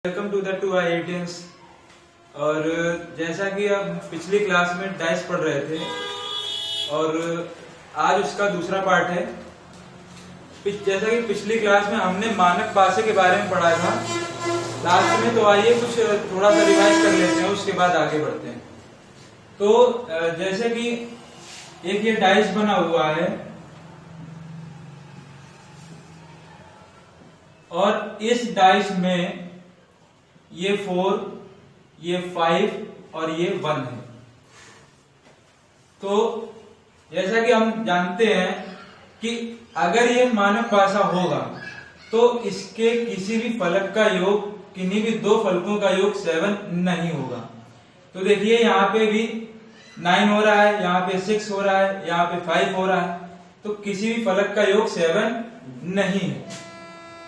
Welcome to the 2i18। और जैसा कि अब पिछली क्लास में डाइस पढ़ रहे थे और आज उसका दूसरा पार्ट है। जैसा कि पिछली क्लास में हमने मानक पासे के बारे में पढ़ा था लास्ट में, तो आइए कुछ थोड़ा सा रिवाइज कर लेते हैं, उसके बाद आगे बढ़ते हैं। तो जैसे कि एक ये डाइस बना हुआ है और इस डाइस में ये 4, ये 5 और ये 1 है। तो जैसा कि हम जानते हैं कि अगर ये मानक पासा होगा तो इसके किसी भी फलक का योग, किन्हीं भी दो फलकों का योग 7 नहीं होगा। तो देखिए यहाँ पे भी 9 हो रहा है, यहाँ पे 6 हो रहा है, यहाँ पे 5 हो रहा है, तो किसी भी फलक का योग 7 नहीं है।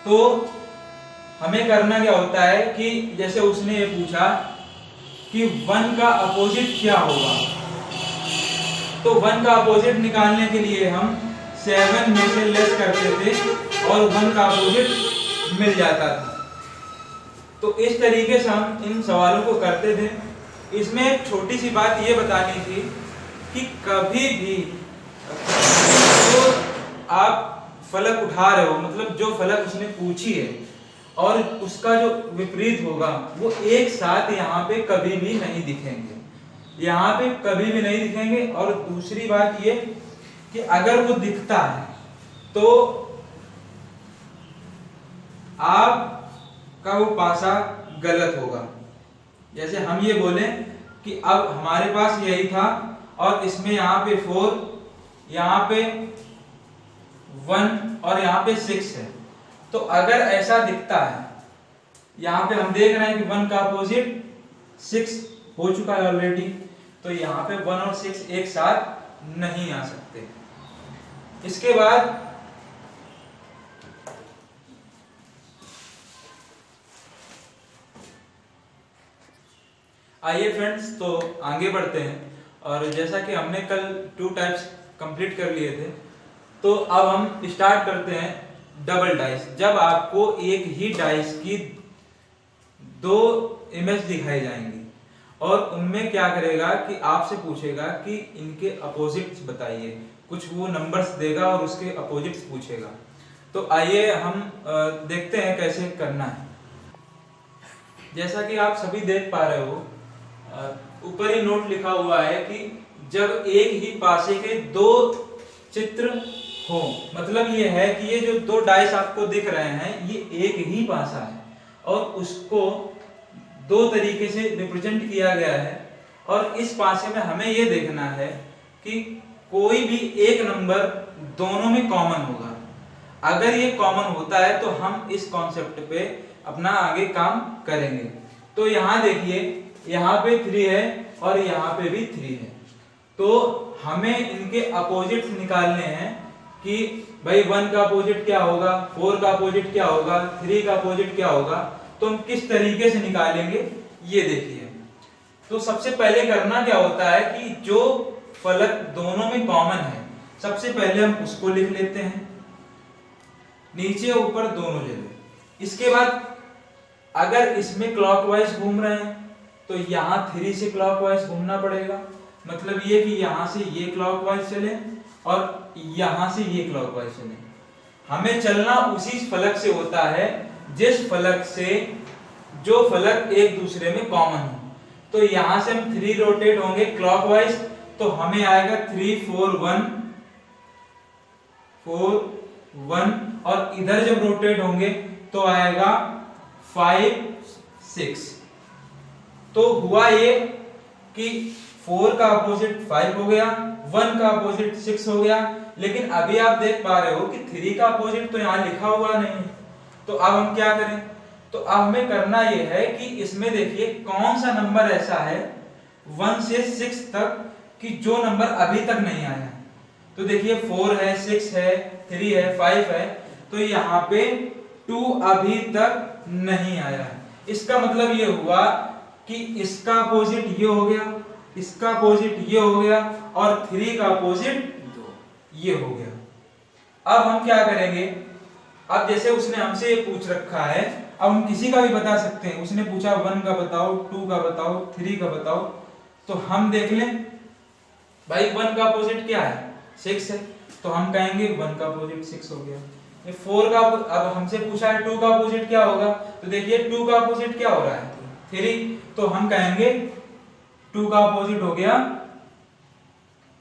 तो हमें करना क्या होता है कि जैसे उसने ये पूछा कि 1 का अपोजिट क्या होगा, तो 1 का अपोजिट निकालने के लिए हम 7 में से लेस करते थे और 1 का अपोजिट मिल जाता था। तो इस तरीके से हम इन सवालों को करते थे। इसमें एक छोटी सी बात ये बतानी थी कि कभी भी जो आप फलक उठा रहे हो, मतलब जो फलक उसने पूछी है और उसका जो विपरीत होगा वो एक साथ यहाँ पे कभी भी नहीं दिखेंगे, यहाँ पे कभी भी नहीं दिखेंगे। और दूसरी बात ये कि अगर वो दिखता है तो आपका वो पासा गलत होगा। जैसे हम ये बोले कि अब हमारे पास यही था और इसमें यहाँ पे 4, यहाँ पे 1 और यहाँ पे 6 है। तो अगर ऐसा दिखता है, यहाँ पे हम देख रहे हैं कि 1 का अपोजिट 6 हो चुका है ऑलरेडी, तो यहाँ पे 1 और 6 एक साथ नहीं आ सकते। इसके बाद आइए फ्रेंड्स, तो आगे बढ़ते हैं। और जैसा कि हमने कल 2 टाइप्स कंप्लीट कर लिए थे, तो अब हम स्टार्ट करते हैं डबल डाइस। जब आपको एक ही डाइस की 2 इमेज दिखाई जाएंगी और उनमें क्या करेगा कि आपसे पूछेगा कि इनके अपोजिट्स बताइए, कुछ वो नंबर्स देगा और उसके अपोजिट्स पूछेगा। तो आइए हम देखते हैं कैसे करना है। जैसा कि आप सभी देख पा रहे हो, ऊपर ही नोट लिखा हुआ है कि जब एक ही पासे के 2 चित्र हो, मतलब ये है कि ये जो 2 डाइस आपको दिख रहे हैं ये एक ही पासा है और उसको 2 तरीके से रिप्रेजेंट किया गया है। और इस पासे में हमें ये देखना है कि कोई भी एक नंबर दोनों में कॉमन होगा। अगर ये कॉमन होता है तो हम इस कॉन्सेप्ट पे अपना आगे काम करेंगे। तो यहाँ देखिए, यहाँ पे 3 है और यहाँ पे भी 3 है। तो हमें इनके अपोजिट्स निकालने हैं कि भाई 1 का अपोजिट क्या होगा, 4 का अपोजिट क्या होगा, 3 का अपोजिट क्या होगा। तो हम किस तरीके से निकालेंगे ये देखिए। तो सबसे पहले करना क्या होता है कि जो फलक दोनों में कॉमन है सबसे पहले हम उसको लिख लेते हैं, नीचे ऊपर दोनों जगह। इसके बाद अगर इसमें क्लॉकवाइज घूम रहे हैं तो यहाँ 3 से क्लॉकवाइज घूमना पड़ेगा, मतलब ये कि यहाँ से ये क्लॉकवाइज चले और यहाँ से ये क्लॉकवाइज चले। हमें चलना उसी फलक से होता है जिस फलक से जो फलक एक दूसरे में कॉमन हो। तो यहाँ से हम 3 रोटेट होंगे क्लॉकवाइज, तो हमें आएगा 3 4 1 4 1, और इधर जब रोटेट होंगे तो आएगा 5 6। तो हुआ ये कि 4 का अपोजिट 5 हो गया, 1 का अपोजिट 6 हो गया। लेकिन अभी आप देख पा रहे हो कि 3 का अपोजिट तो यहाँ लिखा हुआ नहीं। तो अब हम क्या करें? तो अब हमें करना यह है कि इसमें देखिए कौन सा नंबर ऐसा है 1 से 6 तक कि जो नंबर अभी तक नहीं आया है। तो देखिए 4 है, 6 है, 3 है, 5 है, तो यहाँ पे 2 अभी तक नहीं आया है। इसका मतलब ये हुआ कि इसका अपोजिट ये हो गया, इसका अपोजिट ये हो गया और 3 का अपोजिट ये हो गया। अब हम क्या करेंगे अब जैसे उसने हमसे ये पूछ रखा है, अब हम किसी का भी बता सकते हैं। उसने पूछा 1 का बताओ, 2 का बताओ, 3 का बताओ, तो हम देख लें भाई 1 का अपोजिट क्या है, 6 है, तो हम कहेंगे 1 का अपोजिट 6 हो गया। ये 4 का, अब हमसे पूछा है 2 का अपोजिट क्या होगा, तो देखिए 2 का अपोजिट क्या हो रहा है, 3, तो हम कहेंगे 2 का अपोजिट हो गया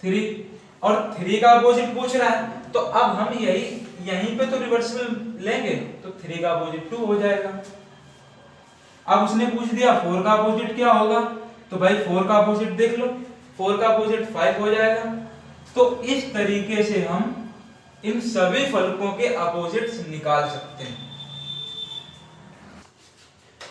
3, और 3 का अपोजिट पूछ रहा है, तो अब हम यहीं पे तो रिवर्सिबल लेंगे, तो 3 का अपोजिट 2 हो जाएगा। अब उसने पूछ दिया 4 का अपोजिट क्या होगा, तो भाई 4 का अपोजिट देख लो, 4 का अपोजिट 5 हो जाएगा। तो इस तरीके से हम इन सभी फलकों के अपोजिट्स निकाल सकते हैं।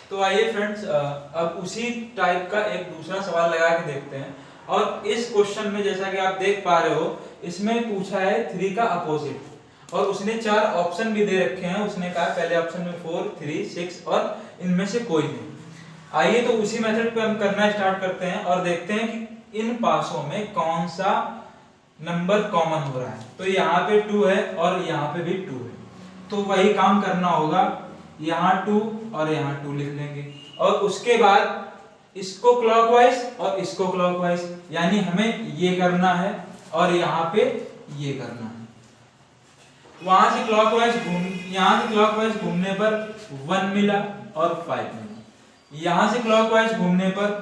तो आइए फ्रेंड्स, अब उसी टाइप का एक दूसरा सवाल लगा के देखते हैं। और इस क्वेश्चन में जैसा कि आप देख पा रहे हो, इसमें पूछा है 3 का अपोजिट, और उसने 4 ऑप्शन भी दे रखे हैं। उसने कहा पहले ऑप्शन में 4, 3, 6 और इनमें से कोई नहीं। आइए तो उसी मेथड पे हम करना स्टार्ट करते हैं और देखते हैं कि इन पासों में कौन सा नंबर कॉमन हो रहा है। तो यहाँ पे 2 है और यहाँ पे भी 2 है, तो वही काम करना होगा, यहाँ 2 और यहाँ 2 लिख लेंगे, और उसके बाद इसको क्लॉकवाइज और इसको क्लॉकवाइज, यानी हमें ये करना है और यहाँ पे ये करना है। वहां से क्लॉकवाइज यहाँ से क्लॉकवाइज घूमने पर 1 मिला और 5 मिला, यहाँ से क्लॉकवाइज घूमने पर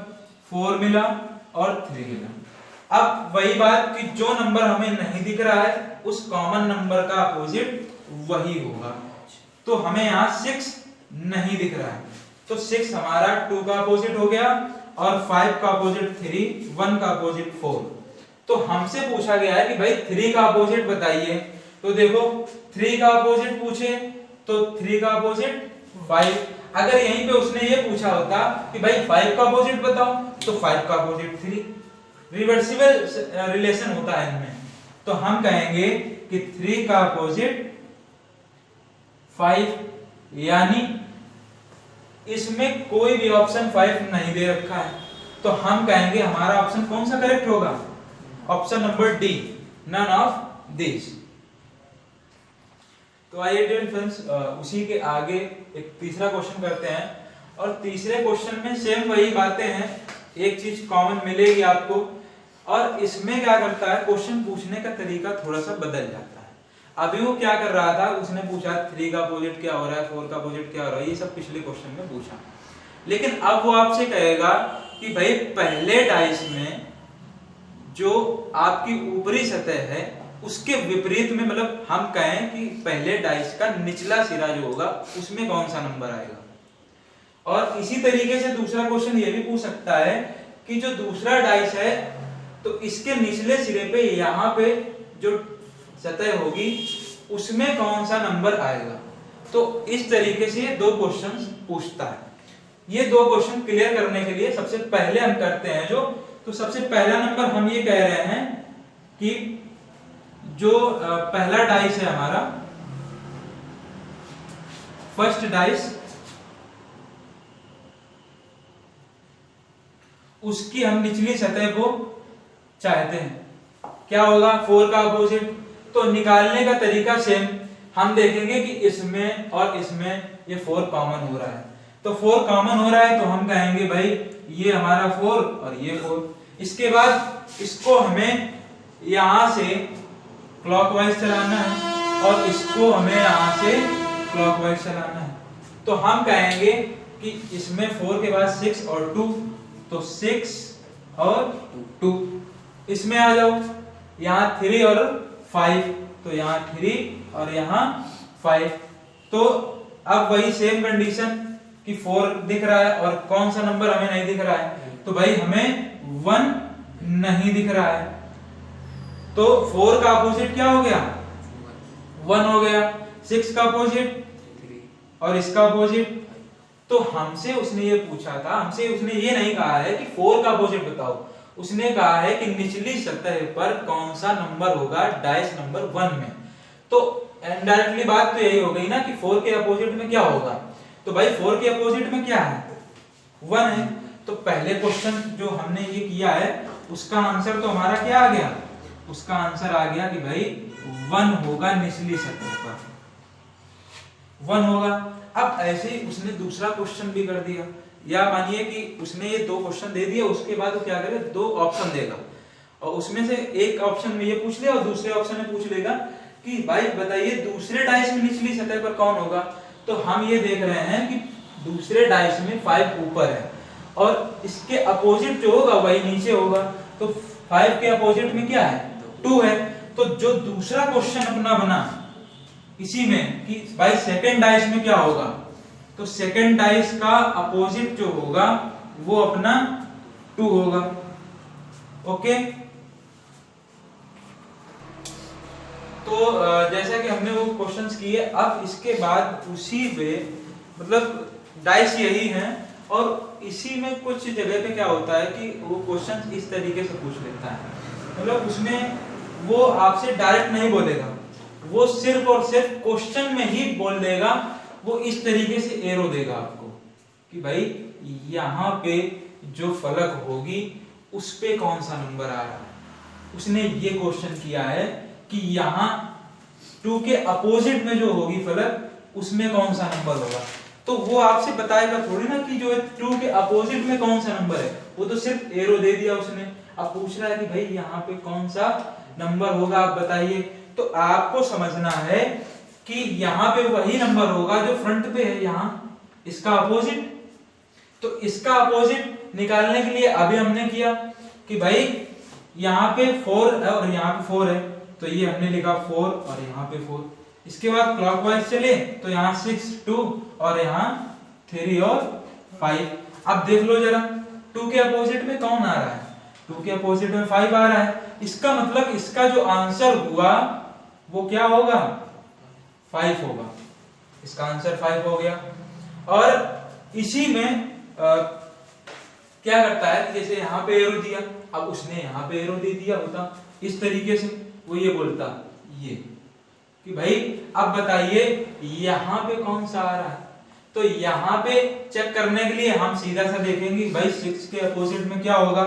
4 मिला और 3 मिला। अब वही बात कि जो नंबर हमें नहीं दिख रहा है उस कॉमन नंबर का अपोजिट वही होगा। तो हमें यहाँ 6 नहीं दिख रहा है, तो 6 हमारा 2 का अपोजिट हो गया, और 5 का अपोजिट 3, 1 का अपोजिट 4। तो हमसे पूछा गया है कि भाई 3 का अपोजिट बताइए, तो देखो 3 का अपोजिट पूछे तो 3 का अपोजिट 5। अगर यहीं पे उसने ये पूछा होता कि भाई 5 का अपोजिट बताओ, तो 5 का अपोजिट 3। रिवर्सिबल रिलेशन होता है इनमें, तो हम कहेंगे कि 3 का अपोजिट 5, यानी इसमें कोई भी ऑप्शन 5 नहीं दे रखा है, तो हम कहेंगे हमारा ऑप्शन कौन सा करेक्ट होगा, option number D, none of this. तो आइए डियर फ्रेंड्स, उसी के आगे एक तीसरा क्वेश्चन करते हैं, और तीसरे क्वेश्चन में सेम वही बातें हैं, एक चीज कॉमन मिलेगी आपको, और इसमें क्या करता है, क्वेश्चन पूछने का तरीका थोड़ा सा बदल जाता है। अभी वो क्या कर रहा था, उसने पूछा 3 का अपोजिट क्या हो रहा है, 4 का अपोजिट क्या हो रहा है, ये सब पिछले क्वेश्चन में पूछा। लेकिन अब वो आपसे कहेगा कि भाई पहले डाइस में जो आपकी ऊपरी सतह है उसके विपरीत में, मतलब हम कहें कि पहले डाइस का निचला सिरा जो होगा उसमें कौन सा नंबर आएगा। और इसी तरीके से दूसरा क्वेश्चन ये भी पूछ सकता है कि जो दूसरा डाइस है तो इसके निचले सिरे पे यहाँ पे जो सतह होगी उसमें कौन सा नंबर आएगा। तो इस तरीके से ये 2 क्वेश्चंस पूछता है। ये 2 क्वेश्चन क्लियर करने के लिए सबसे पहले हम करते हैं तो सबसे पहला नंबर हम ये कह रहे हैं कि जो पहला डाइस है हमारा, फर्स्ट डाइस, उसकी हम निचली सतह को चाहते हैं। क्या होगा, 4 का अपोजिट, तो निकालने का तरीका सेम, हम देखेंगे कि इसमें और इसमें ये 4 कॉमन हो रहा है, तो 4 कॉमन हो रहा है तो हम कहेंगे भाई ये हमारा 4 और ये 4। इसके बाद इसको हमें यहां से क्लॉकवाइज चलाना है और इसको हमें यहां से क्लॉकवाइज चलाना है, तो हम कहेंगे कि इसमें 4 के बाद 6 और 2, तो 6 और 2। इसमें आ जाओ, यहाँ 3 और 5, तो यहाँ 3 और यहाँ 5। तो अब वही सेम कंडीशन कि 4 दिख रहा है और कौन सा नंबर हमें नहीं दिख रहा है, तो भाई हमें 1 नहीं दिख रहा है। तो 4 का अपोजिट क्या हो गया, 1 हो गया। 6 का अपोजिट और इसका अपोजिट, तो हमसे उसने ये पूछा था, हमसे उसने ये नहीं कहा है कि 4 का अपोजिट बताओ, उसने कहा है कि निचली सतह पर कौन सा नंबर होगा डाइस नंबर 1 में। तो इनडायरेक्टली बात तो यही हो गई ना कि 4 के अपोजिट में क्या होगा, तो भाई 4 के अपोजिट में क्या है, 1 है। तो पहले क्वेश्चन जो हमने ये किया है उसका आंसर तो हमारा क्या आ गया, उसका आंसर आ गया कि भाई 1 होगा निचली सतह पर। 1 होगा। अब ऐसे ही उसने दूसरा क्वेश्चन भी कर दिया, या मानिए कि उसने ये 2 क्वेश्चन दे दिए, उसके बाद वो क्या करे 2 ऑप्शन देगा और उसमें से एक ऑप्शन में ये पूछ लिया और दूसरे ऑप्शन में पूछ लेगा कि भाई बताइए दूसरे डाइस में निचली सतह पर कौन होगा। तो हम ये देख रहे हैं कि दूसरे डाइस में 5 ऊपर है और इसके अपोजिट जो होगा वही नीचे होगा। तो 5 के अपोजिट में क्या है 2 है। तो जो दूसरा क्वेश्चन अपना बना इसी में कि भाई सेकंड डाइस में क्या होगा, तो सेकंड डाइस का अपोजिट जो होगा वो अपना 2 होगा। ओके, तो जैसा कि हमने वो क्वेश्चंस किए, अब इसके बाद उसी वे मतलब डाइस यही हैं और इसी में कुछ जगह पे क्या होता है कि वो क्वेश्चंस इस तरीके से पूछ लेता है, मतलब उसमें वो आपसे डायरेक्ट नहीं बोलेगा, वो सिर्फ और सिर्फ क्वेश्चन में ही बोल देगा। वो इस तरीके से एरो देगा आपको कि भाई यहाँ पे जो फलक होगी उस पे कौन सा नंबर आ रहा है। उसने ये क्वेश्चन किया है कि यहाँ 2 के अपोजिट में जो होगी फलक उसमें कौन सा नंबर होगा। तो वो आपसे बताएगा थोड़ी ना कि जो 2 के अपोजिट में कौन सा नंबर है, वो तो सिर्फ एरो दे दिया उसने। अब पूछ रहा है कि भाई यहाँ पे कौन सा नंबर होगा आप बताइए। तो आपको समझना है कि यहाँ पे वही नंबर होगा जो फ्रंट पे है, यहाँ इसका अपोजिट। तो इसका अपोजिट निकालने के लिए अभी हमने किया कि भाई यहाँ पे 4 है और यहाँ पे 4 है, तो ये हमने लिखा 4 और यहाँ पे 4। इसके बाद क्लॉकवाइज चले तो यहाँ 6 2 और यहाँ 3 और 5। अब देख लो जरा 2 के अपोजिट में कौन आ रहा है, 2 के अपोजिट में 5 आ रहा है। इसका मतलब इसका जो आंसर हुआ वो क्या होगा 5 होगा। इसका आंसर 5 हो गया। और इसी में क्या करता है, जैसे यहाँ पे एरो दिया, अब उसने यहाँ पे एरो दे दिया होता इस तरीके से, वो ये बोलता ये कि भाई अब बताइए यहाँ पे कौन सा आ रहा है। तो यहाँ पे चेक करने के लिए हम सीधा सा देखेंगे भाई 6 के अपोजिट में क्या होगा,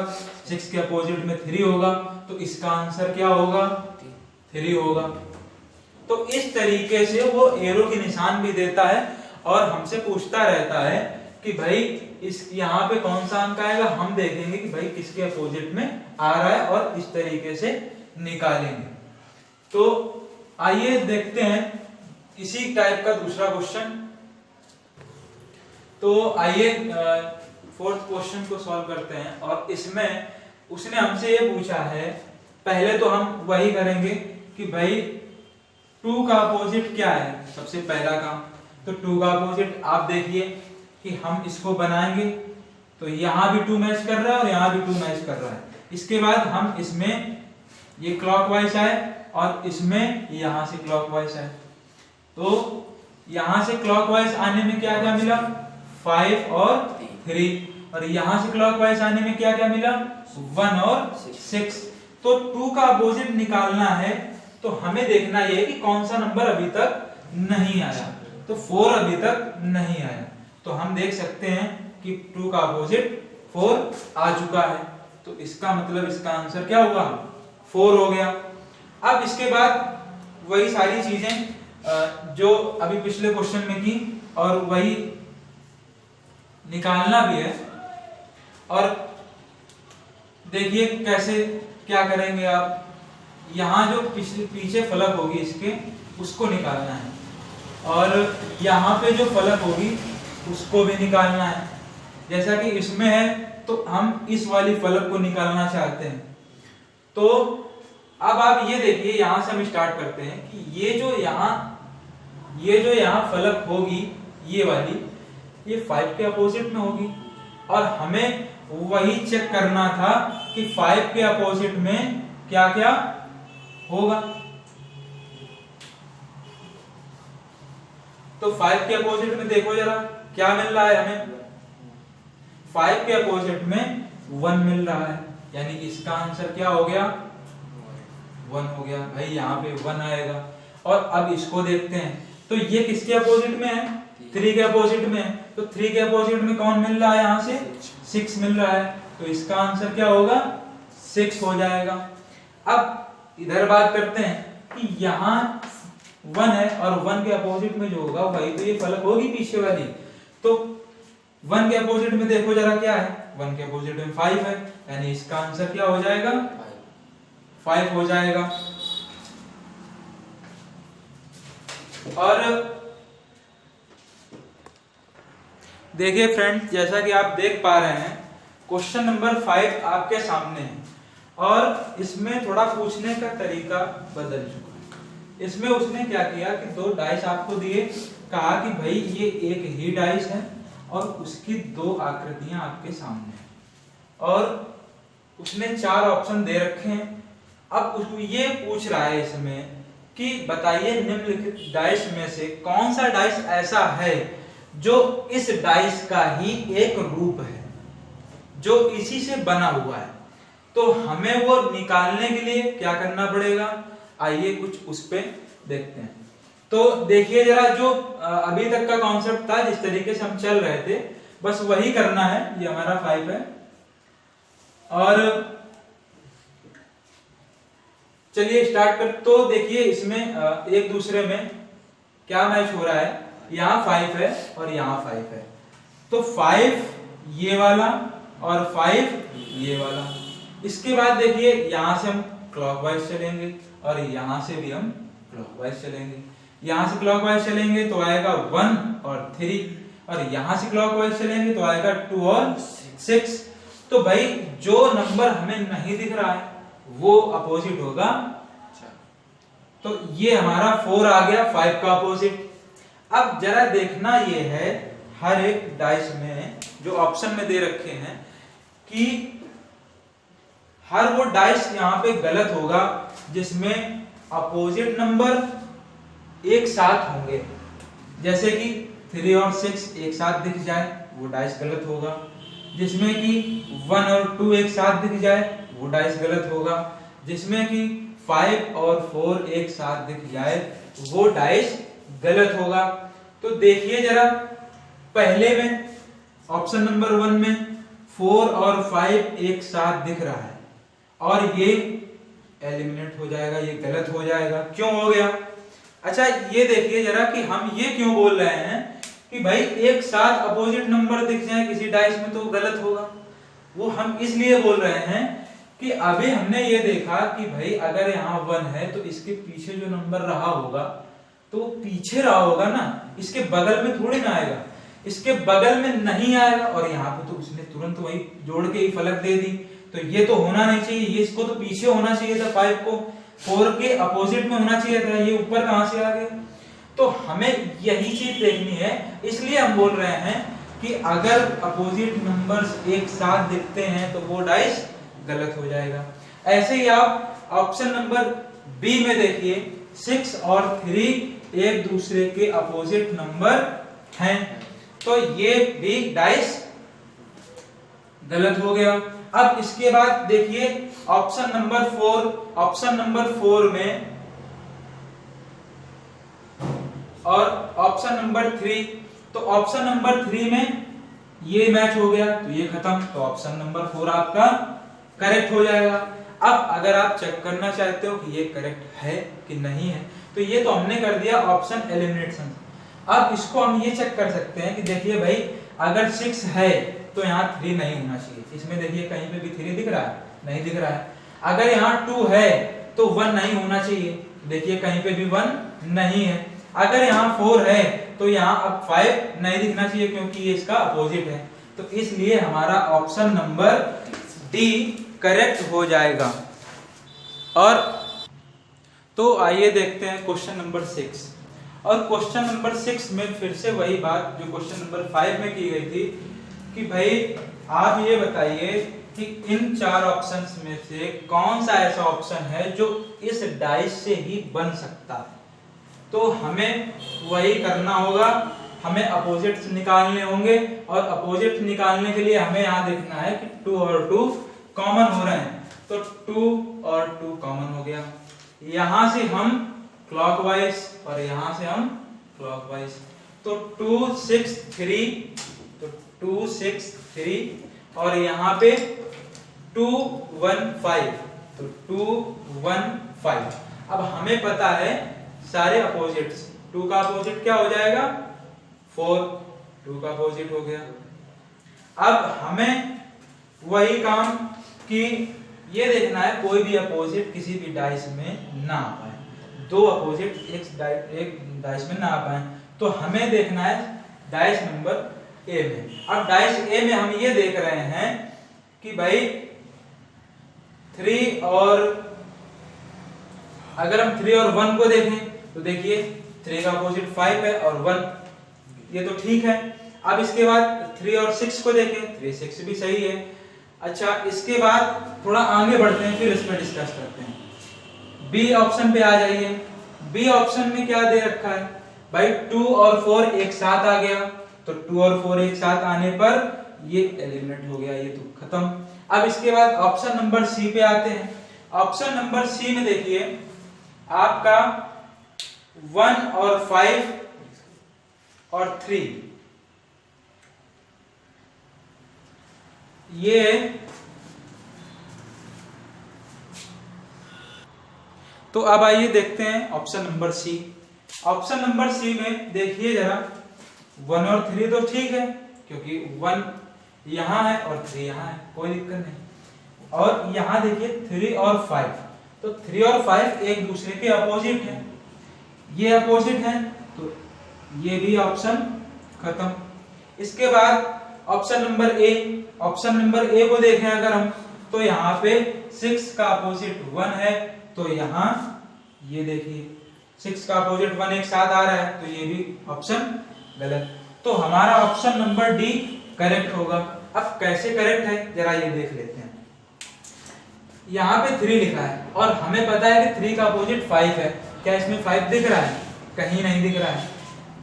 6 के अपोजिट में 3 होगा, तो इसका आंसर क्या होगा 3 होगा। तो इस तरीके से वो एरो के निशान भी देता है और हमसे पूछता रहता है कि भाई इस यहाँ पे कौन सा अंक आएगा। हम देखेंगे कि भाई किसके अपोजिट में आ रहा है और इस तरीके से निकालेंगे। तो आइए देखते हैं इसी टाइप का दूसरा क्वेश्चन। तो आइए 4th क्वेश्चन को सॉल्व करते हैं और इसमें उसने हमसे ये पूछा है, पहले तो हम वही करेंगे कि भाई 2 का अपोजिट क्या है, सबसे पहला काम। तो 2 का अपोजिट आप देखिए कि हम इसको बनाएंगे तो यहाँ भी 2 मैच कर रहा है और यहाँ भी 2 मैच कर रहा है। इसके बाद हम इसमें ये क्लॉकवाइज आए और इसमें यहाँ से क्लॉकवाइज आए, तो यहाँ से क्लॉकवाइज आने में क्या क्या मिला 5 और 3, और यहाँ से क्लॉकवाइज आने में क्या क्या मिला 1 और 6। तो 2 का अपोजिट निकालना है तो हमें देखना ये कि कौन सा नंबर अभी तक नहीं आया। तो 4 अभी तक नहीं आया, तो हम देख सकते हैं कि 2 का अपोजिट 4 आ चुका है, तो इसका मतलब इसका आंसर क्या होगा 4 हो गया। अब इसके बाद वही सारी चीजें जो अभी पिछले क्वेश्चन में की और वही निकालना भी है। और देखिए कैसे क्या करेंगे आप, यहाँ जो पीछे फलक होगी इसके उसको निकालना है और यहाँ पे जो फलक होगी उसको भी निकालना है। जैसा कि इसमें है तो हम इस वाली फलक को निकालना चाहते हैं। तो अब आप ये देखिए, यहाँ से हम स्टार्ट करते हैं कि ये जो यहाँ फलक होगी ये वाली, ये 5 के अपोजिट में होगी और हमें वही चेक करना था कि 5 के अपोजिट में क्या क्या होगा। तो 5 के अपोजिट में देखो जरा क्या मिल रहा है हमें, 5 के अपोजिट में 1 मिल रहा है, यानी इसका आंसर क्या हो गया 1 हो गया। भाई यहाँ पे 1 आएगा। और अब इसको देखते हैं तो ये किसके अपोजिट में है 3 के अपोजिट में है, तो 3 के अपोजिट में कौन मिल रहा है यहाँ से 6 मिल रहा है, तो इसका आंसर क्या होगा 6 हो जाएगा। अब इधर बात करते हैं कि यहाँ 1 है और 1 के अपोजिट में जो होगा वही तो ये फलक होगी पीछे वाली। तो 1 के अपोजिट में देखो जरा क्या है, 1 के अपोजिट में 5 है, यानी इसका आंसर क्या हो जाएगा, 5 हो जाएगा। और देखिए फ्रेंड्स, जैसा कि आप देख पा रहे हैं क्वेश्चन नंबर 5 आपके सामने है और इसमें थोड़ा पूछने का तरीका बदल चुका है। इसमें उसने क्या किया कि 2 डाइस आपको दिए, कहा कि भाई ये एक ही डाइस है और उसकी 2 आकृतियां आपके सामने हैं और उसने 4 ऑप्शन दे रखे हैं। अब उसको ये पूछ रहा है इसमें कि बताइए निम्नलिखित डाइस में से कौन सा डाइस ऐसा है जो इस डाइस का ही एक रूप है, जो इसी से बना हुआ है। तो हमें वो निकालने के लिए क्या करना पड़ेगा, आइए कुछ उस पे देखते हैं। तो देखिए जरा, जो अभी तक का कॉन्सेप्ट था, जिस तरीके से हम चल रहे थे, बस वही करना है। ये हमारा 5 है और चलिए स्टार्ट कर। तो देखिए इसमें एक दूसरे में क्या मैच हो रहा है, यहाँ 5 है और यहाँ 5 है। तो 5 ये वाला और 5 ये वाला। इसके बाद देखिए यहां से हम क्लॉकवाइज चलेंगे और यहां से भी हम क्लॉकवाइज चलेंगे। यहां से क्लॉकवाइज चलेंगे तो आएगा 1 और 3 और यहां से क्लॉकवाइज चलेंगे तो आएगा 2 और 6। तो भाई जो नंबर हमें नहीं दिख रहा है वो अपोजिट होगा। तो ये हमारा 4 आ गया 5 का अपोजिट। अब जरा देखना ये है हर एक डाइस में जो ऑप्शन में दे रखे हैं कि हर वो डाइस यहाँ पे गलत होगा जिसमें अपोजिट नंबर एक साथ होंगे। जैसे कि 3 और 6 एक साथ दिख जाए वो डाइस गलत होगा। जिसमें कि 1 और 2 एक साथ दिख जाए वो डाइस गलत होगा। जिसमें कि 5 और 4 एक साथ दिख जाए वो डाइस गलत होगा। तो देखिए जरा, पहले में ऑप्शन नंबर 1 में 4 और 5 एक साथ दिख रहा है और ये एलिमिनेट हो जाएगा, ये गलत हो जाएगा। क्यों हो गया? अच्छा ये देखिए जरा कि हम ये क्यों बोल रहे हैं कि भाई एक साथ अपोजिट नंबर दिख जाए किसी डाइस में तो गलत होगा। वो हम इसलिए बोल रहे हैं कि अभी हमने ये देखा कि भाई अगर यहाँ 1 है तो इसके पीछे जो नंबर रहा होगा तो पीछे रहा होगा ना, इसके बगल में थोड़ी ना आएगा, इसके बगल में नहीं आएगा। और यहाँ पे तो उसने तुरंत वही जोड़ के ही फलक दे दी, तो ये तो होना नहीं चाहिए। ये इसको तो पीछे होना चाहिए था, 5 को 4 के अपोजिट में होना चाहिए था। ये ऊपर कहां से आ गया? तो हमें यही चीज देखनी है, इसलिए हम बोल रहे हैं कि अगर अपोजिट नंबर्स एक साथ दिखते हैं तो वो डाइस गलत हो जाएगा। ऐसे ही आप ऑप्शन नंबर बी में देखिए, 6 और 3 एक दूसरे के अपोजिट नंबर हैं, तो ये भी डाइस गलत हो गया। अब इसके बाद देखिए ऑप्शन नंबर 4, ऑप्शन नंबर 4 में और ऑप्शन नंबर 3, तो ऑप्शन नंबर 3 में ये मैच हो गया तो ये खत्म, तो ऑप्शन नंबर 4 आपका करेक्ट हो जाएगा। अब अगर आप चेक करना चाहते हो कि ये करेक्ट है कि नहीं है, तो ये तो हमने कर दिया ऑप्शन एलिमिनेशन। अब इसको हम ये चेक कर सकते हैं कि देखिए भाई अगर 6 है तो यहाँ 3 नहीं होना चाहिए। इसमें देखिए कहीं पे भी 3 दिख रहा है? नहीं दिख रहा है। अगर यहाँ 2 है तो 1 नहीं होना चाहिए, देखिए कहीं पे भी 1 नहीं है। अगर यहाँ 4 है तो यहाँ अब 5 नहीं दिखना चाहिए क्योंकि ये इसका अपोजिट है। तो इसलिए हमारा ऑप्शन नंबर डी करेक्ट हो जाएगा। और तो आइए देखते हैं क्वेश्चन नंबर 6। और क्वेश्चन नंबर 6 में फिर से वही बात जो क्वेश्चन नंबर 5 में की गई थी कि भाई आप ये बताइए कि इन 4 ऑप्शंस में से कौन सा ऐसा ऑप्शन है जो इस डाइस से ही बन सकता है। तो हमें वही करना होगा, हमें अपोजिट्स निकालने होंगे और अपोजिट निकालने के लिए हमें यहाँ देखना है कि 2 और 2 कॉमन हो रहे हैं। तो 2 और 2 कॉमन हो गया। यहां से हम क्लॉकवाइज और यहां से हम क्लॉकवाइज, तो 2 6 3, तो 2 6 3 और यहाँ पे 2 1 5, तो 2 1 5। अब हमें पता है सारे अपोजिट्स। 2 का अपोजिट क्या हो जाएगा 4, 2 का अपोजिट हो गया। अब हमें वही काम कि ये देखना है कोई भी अपोजिट किसी भी डाइस में ना आ पाए, 2 अपोजिट एक डाइस में ना आ पाए। तो हमें देखना है डाइस नंबर ए में। अब डाइस ए में हम ये देख रहे हैं कि भाई 3 और अगर हम 3 और 1 को देखें तो देखिए 3 का अपोजिट 5 है और 1, ये तो ठीक है। अब इसके बाद 3 और 6 को देखें, 3 6 भी सही है। अच्छा, इसके बाद थोड़ा आगे बढ़ते हैं, फिर इस पर डिस्कस करते हैं। बी ऑप्शन पे आ जाइए। बी ऑप्शन में क्या दे रखा है भाई 2 और 4 एक साथ आ गया, तो 2 और 4 एक साथ आने पर ये एलिमिनेट हो गया, ये तो खत्म। अब इसके बाद ऑप्शन नंबर सी पे आते हैं। ऑप्शन नंबर सी में देखिए आपका 1 और 5 और 3 ये तो अब आइए देखते हैं option number C. Option number C में देखिए जरा 1 और 3 तो ठीक है, क्योंकि 1 यहां है और 3 यहां है, कोई दिक्कत नहीं। और यहां देखिए 3 और 5, तो 3 और 5 एक दूसरे के अपोजिट है, ये अपोजिट है, तो ये भी ऑप्शन खत्म। इसके बाद option number A. Option number A को देखें अगर हम, तो यहाँ पे 6 का अपोजिट 1 है, तो यहाँ ये देखिए 6 का अपोजिट 1 एक साथ आ रहा है, तो ये भी ऑप्शन गलत। तो हमारा ऑप्शन नंबर डी करेक्ट होगा। अब कैसे करेक्ट है जरा ये देख लेते हैं। यहाँ पे 3 लिखा है और हमें पता है कि 3 का अपोजिट 5 है। क्या इसमें 5 दिख रहा है? कहीं नहीं दिख रहा है।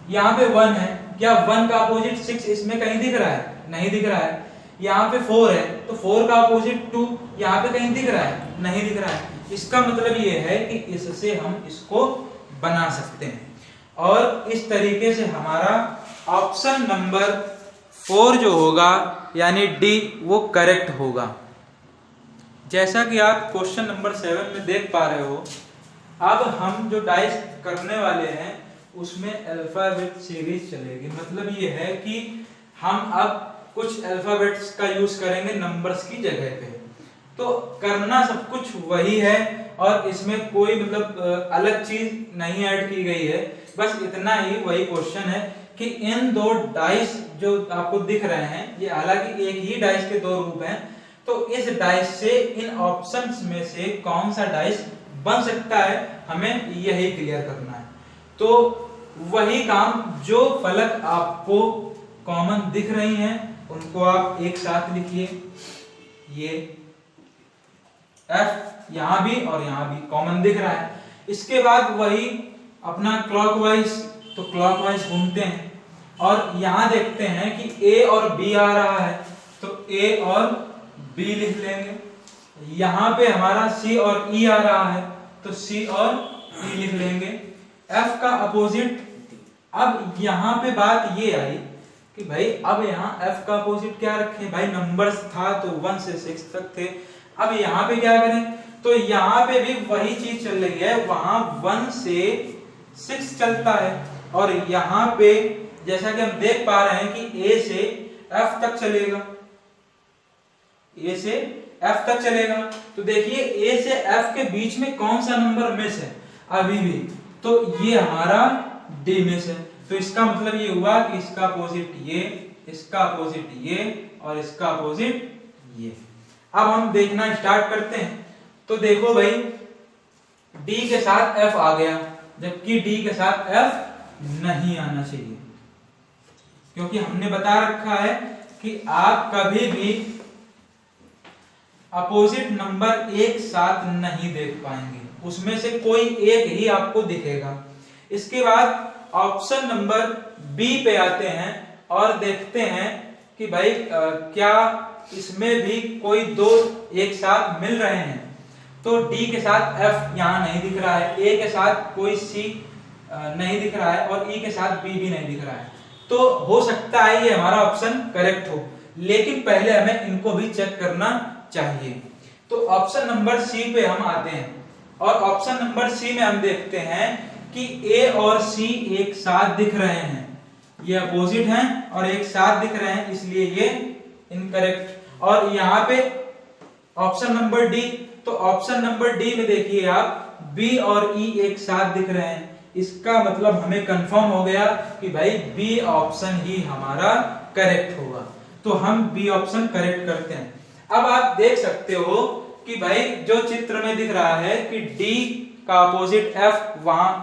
यहाँ पे 1 है, क्या 1 का अपोजिट 6 इसमें कहीं दिख रहा है? नहीं दिख रहा है। यहाँ पे 4 है, तो 4 का अपोजिट 2 यहाँ पे कहीं दिख रहा है? नहीं दिख रहा है। इसका मतलब ये है कि इससे हम इसको बना सकते हैं, और इस तरीके से हमारा ऑप्शन नंबर 4 जो होगा यानी डी वो करेक्ट होगा। जैसा कि आप क्वेश्चन नंबर 7 में देख पा रहे हो, अब हम जो डाइस करने वाले हैं उसमें अल्फाबेट सीरीज चलेगी। मतलब ये है कि हम अब कुछ अल्फाबेट्स का यूज करेंगे नंबर्स की जगह पे। तो करना सब कुछ वही है और इसमें कोई मतलब अलग चीज नहीं ऐड की गई है। बस इतना ही वही क्वेश्चन है कि इन 2 डाइस जो आपको दिख रहे हैं, ये हालांकि एक ही डाइस के 2 रूप हैं, तो इस डाइस से इन ऑप्शंस में से कौन सा डाइस बन सकता है हमें यही क्लियर करना है। तो वही काम, जो फलक आपको कॉमन दिख रही हैं उनको आप एक साथ लिखिए। ये F यहां भी और यहां भी कॉमन दिख रहा है। इसके बाद वही अपना क्लॉकवाइज, तो क्लॉकवाइज घूमते हैं और यहां देखते हैं कि A और B आ रहा है, तो A और B लिख लेंगे। यहां पे हमारा C और E आ रहा है, तो C और E लिख लेंगे। F का अपोजिट, अब यहां पे बात ये आई कि भाई अब यहाँ F का अपोजिट क्या रखें? भाई नंबर्स था तो 1 से 6 तक थे। अब यहाँ पे क्या करें? तो यहाँ पे भी वही चीज चल रही है, वहां 1 से 6 चलता है और यहाँ पे जैसा कि हम देख पा रहे हैं कि A से F तक चलेगा, A से F तक चलेगा। तो देखिए A से F के बीच में कौन सा नंबर मिस है अभी भी? तो ये हमारा D मिस है। तो इसका मतलब ये हुआ कि इसका अपोजिट ये, इसका अपोजिट ये और इसका अपोजिट ये। अब हम देखना स्टार्ट करते हैं। तो देखो भाई D के साथ F आ गया, जबकि D के साथ F नहीं आना चाहिए, क्योंकि हमने बता रखा है कि आप कभी भी अपोजिट नंबर एक साथ नहीं देख पाएंगे, उसमें से कोई एक ही आपको दिखेगा। इसके बाद ऑप्शन नंबर बी पे आते हैं और देखते हैं कि भाई क्या इसमें भी कोई 2 एक साथ मिल रहे हैं। तो डी के साथ एफ यहाँ नहीं दिख रहा है, ए के साथ कोई सी नहीं दिख रहा है और ई के साथ बी भी नहीं दिख रहा है। तो हो सकता है ये हमारा ऑप्शन करेक्ट हो, लेकिन पहले हमें इनको भी चेक करना चाहिए। तो ऑप्शन नंबर सी पे हम आते हैं और ऑप्शन नंबर सी में हम देखते हैं कि ए और सी एक साथ दिख रहे हैं, ये अपोजिट हैं और एक साथ दिख रहे हैं, इसलिए ये इनकरेक्ट। और यहाँ पे ऑप्शन नंबर डी, तो ऑप्शन नंबर डी में देखिए आप बी और ई एक साथ दिख रहे हैं, इसका मतलब हमें कंफर्म हो गया कि भाई बी ऑप्शन ही हमारा करेक्ट होगा, तो हम बी ऑप्शन करेक्ट करते हैं। अब आप देख सकते हो कि भाई जो चित्र में दिख रहा है कि डी का अपोजिट एफ वहां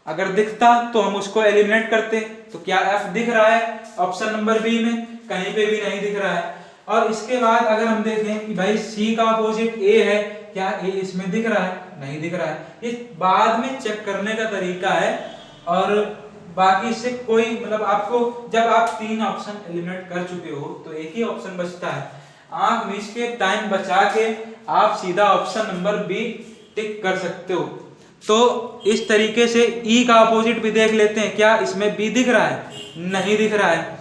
अगर दिखता तो हम उसको एलिमिनेट करते, तो क्या एफ दिख रहा है ऑप्शन नंबर बी में? कहीं पे भी नहीं दिख रहा है। और इसके बाद अगर हम देखें कि भाई सी का अपोजिट ए है, क्या ए इसमें दिख रहा है? नहीं दिख रहा है। ये बाद में चेक करने का तरीका है और बाकी से कोई मतलब आपको जब आप 3 ऑप्शन एलिमिनेट कर चुके हो तो एक ही ऑप्शन बचता है, आंख मीच के टाइम बचा के आप सीधा ऑप्शन नंबर बी टिक कर सकते हो। तो इस तरीके से ई का अपोजिट भी देख लेते हैं, क्या इसमें बी दिख रहा है? नहीं दिख रहा है।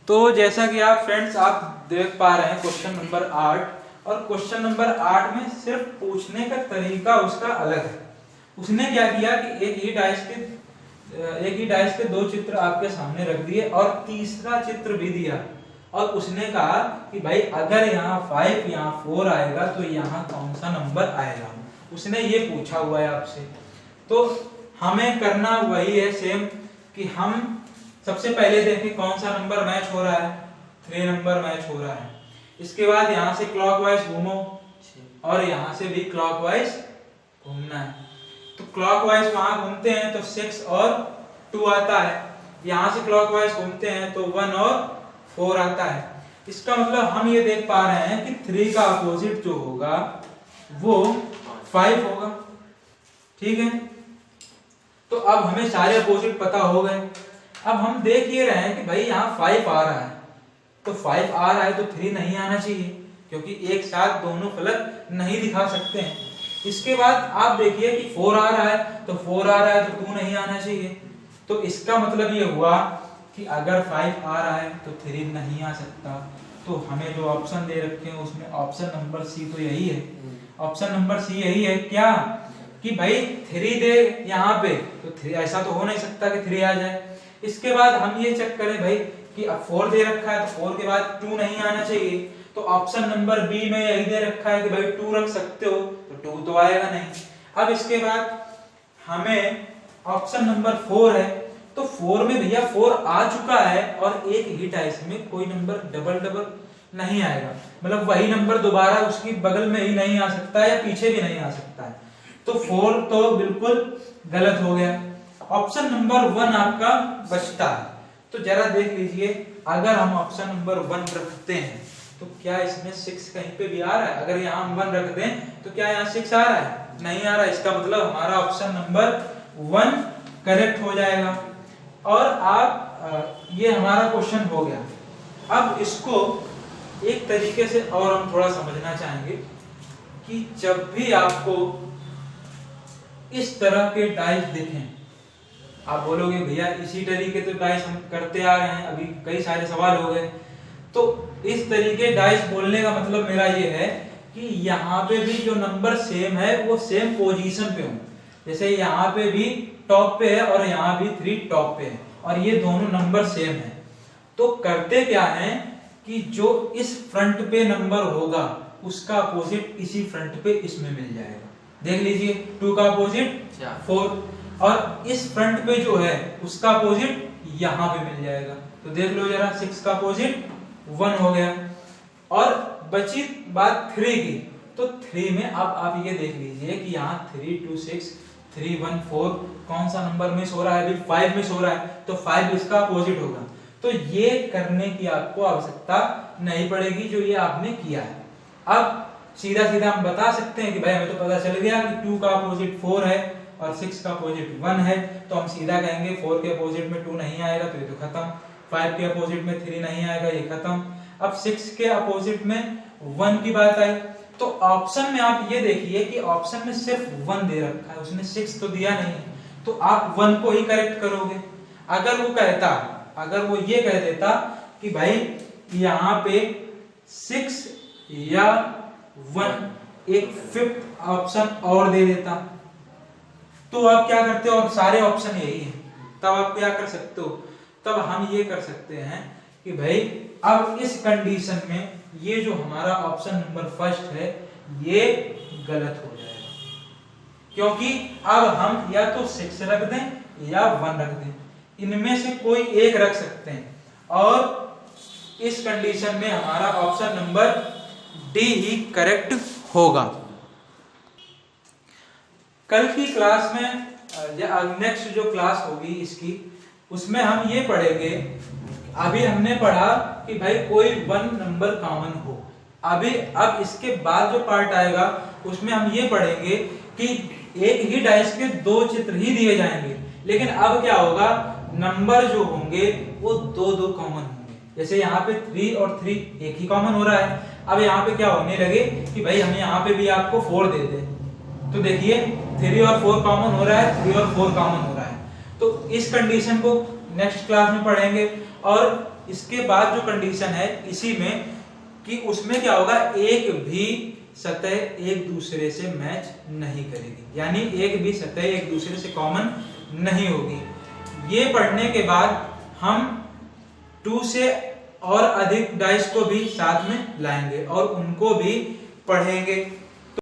तो जैसा कि आप फ्रेंड्स आप देख पा रहे हैं क्वेश्चन नंबर 8, और क्वेश्चन नंबर 8 में सिर्फ पूछने का तरीका उसका अलग है। उसने क्या किया कि एक ही डाइस के 2 चित्र आपके सामने रख दिए और तीसरा चित्र भी दिया, और उसने कहा कि भाई अगर यहाँ 5 यहाँ 4 आएगा तो यहाँ कौन सा नंबर आएगा, उसने ये पूछा हुआ है आपसे। तो हमें करना वही है सेम कि हम सबसे पहले देखें कौन सा नंबर मैच हो रहा है, 3 नंबर मैच हो रहा है। इसके बाद यहाँ से क्लॉकवाइज घूमो और यहाँ से भी क्लॉकवाइज घूमना है। तो क्लॉकवाइज वहां घूमते हैं तो 6 और 2 आता है, यहाँ से क्लॉकवाइज घूमते हैं तो 1 और 4 आता है। इसका मतलब हम ये देख पा रहे हैं कि 3 का अपोजिट जो होगा वो 5 होगा, ठीक है। तो अब हमें सारे अपोजिट पता हो गए। अब हम देख ये रहे हैं कि भाई यहाँ 5 आ रहा है, तो 5 आ रहा है तो 3 नहीं आना चाहिए, क्योंकि एक साथ दोनों फलक नहीं दिखा सकते हैं। इसके बाद आप देखिए कि 4 आ रहा है, तो 4 आ रहा है तो 2 नहीं आना चाहिए। तो इसका मतलब ये हुआ कि अगर 5 आ रहा है तो 3 नहीं आ सकता। तो हमें जो ऑप्शन दे रखे हैं उसमें ऑप्शन नंबर सी तो यही है, ऑप्शन नंबर सी यही है क्या कि भाई 3 दे यहाँ पे, तो 3 ऐसा तो हो नहीं सकता कि 3 आ जाए। इसके बाद हम ये चेक करें भाई कि अब 4 दे रखा है तो 4 के बाद 2 नहीं आना चाहिए, तो ऑप्शन नंबर बी में यही दे रखा है कि भाई 2 रख सकते हो, तो 2 तो आएगा नहीं। अब इसके बाद हमें ऑप्शन नंबर 4 है, तो 4 में भैया 4 आ चुका है और एक ही डाइस में कोई नंबर डबल नहीं आएगा, मतलब वही नंबर दोबारा उसकी बगल में ही नहीं आ सकता या पीछे भी नहीं आ सकता है। तो 4 तो बिल्कुल गलत हो गया। ऑप्शन नंबर 1 आपका बचता है। तो जरा देख लीजिए, अगर हम ऑप्शन नंबर 1 रखते हैं तो क्या इसमें 6 कहीं पे भी आ रहा है? अगर यहाँ हम 1 रख दें तो क्या यहाँ 6 आ रहा है? नहीं आ रहा। इसका मतलब हमारा ऑप्शन नंबर 1 करेक्ट हो जाएगा। और आप ये हमारा क्वेश्चन हो गया। अब इसको एक तरीके से और हम थोड़ा समझना चाहेंगे कि जब भी आपको इस तरह के डाइस दिखें, आप बोलोगे भैया इसी तरीके तो डाइस हम करते आ रहे हैं, अभी कई सारे सवाल हो गए। तो इस तरीके डाइस बोलने का मतलब मेरा ये है कि यहाँ पे भी जो नंबर सेम है वो सेम पोजीशन पे हो। जैसे यहाँ पे भी टॉप पे है और यहाँ भी 3 टॉप पे है और ये दोनों नंबर सेम है। तो करते क्या है कि जो इस फ्रंट पे नंबर होगा उसका अपोजिट इसी फ्रंट पे इसमें मिल जाएगा। देख लीजिए 2 का अपोजिट 4 और इस फ्रंट पे जो है उसका अपोजिट यहाँ पे मिल जाएगा। तो देख लो जरा 6 का अपोजिट 1 हो गया। और बची बात 3 की, तो 3 में अब आप ये देख लीजिए कि यहाँ 3 2 6 3 1 4 कौन सा नंबर मिस हो रहा है? अभी 5 मिस हो रहा है, तो 5 इसका अपोजिट होगा। तो ये करने की आपको आवश्यकता नहीं पड़ेगी जो ये आपने किया है। अब सीधा सीधा हम बता सकते हैं कि भाई हमें तो पता चल गया कि 2 का अपोजिट 4 है और 6 का अपोजिट 1 है, तो हम सीधा कहेंगे 4 के अपोजिट में 2 नहीं आएगा तो ये तो खत्म, 5 के अपोजिट में 3 नहीं आएगा, ये खत्म। अब 6 के अपोजिट में 1 की बात आई, तो ऑप्शन में आप ये देखिए कि ऑप्शन में सिर्फ 1 दे रखा है, उसने 6 तो दिया नहीं, तो आप 1 को ही करेक्ट करोगे। अगर वो ये कह देता कि भाई यहाँ पे 6 या 1 एक 5th ऑप्शन और दे देता, तो आप क्या करते हो, अब सारे ऑप्शन यही है, तब आप क्या कर सकते हो, तब हम ये कर सकते हैं कि भाई अब इस कंडीशन में ये जो हमारा ऑप्शन नंबर फर्स्ट है ये गलत हो जाएगा, क्योंकि अब हम या तो 6 रख दें या 1 रख दें, इनमें से कोई एक रख सकते हैं, और इस कंडीशन में हमारा ऑप्शन नंबर डी ही करेक्ट होगा। कल की क्लास में या नेक्स्ट जो क्लास होगी इसकी, उसमें हम ये पढ़ेंगे, अभी हमने पढ़ा कि भाई कोई 1 नंबर कॉमन हो, अब इसके बाद जो पार्ट आएगा उसमें हम ये पढ़ेंगे कि एक ही डाइस के 2 चित्र ही दिए जाएंगे, लेकिन अब क्या होगा, नंबर जो होंगे वो 2-2 कॉमन होंगे। जैसे यहाँ पे 3 और 3 एक ही कॉमन हो रहा है, अब यहाँ पे क्या होने लगे कि भाई हम यहाँ पे भी आपको 4 दे दें, तो देखिए 3 और 4 कॉमन हो रहा है, 3 और 4 कॉमन हो रहा है। तो इस कंडीशन को नेक्स्ट क्लास में पढ़ेंगे, और इसके बाद जो कंडीशन है इसी में कि उसमें क्या होगा, एक भी सतह एक दूसरे से मैच नहीं करेगी, यानी एक भी सतह एक दूसरे से कॉमन नहीं होगी। ये पढ़ने के बाद हम 2 से और अधिक डाइस को भी साथ में लाएंगे और उनको भी पढ़ेंगे।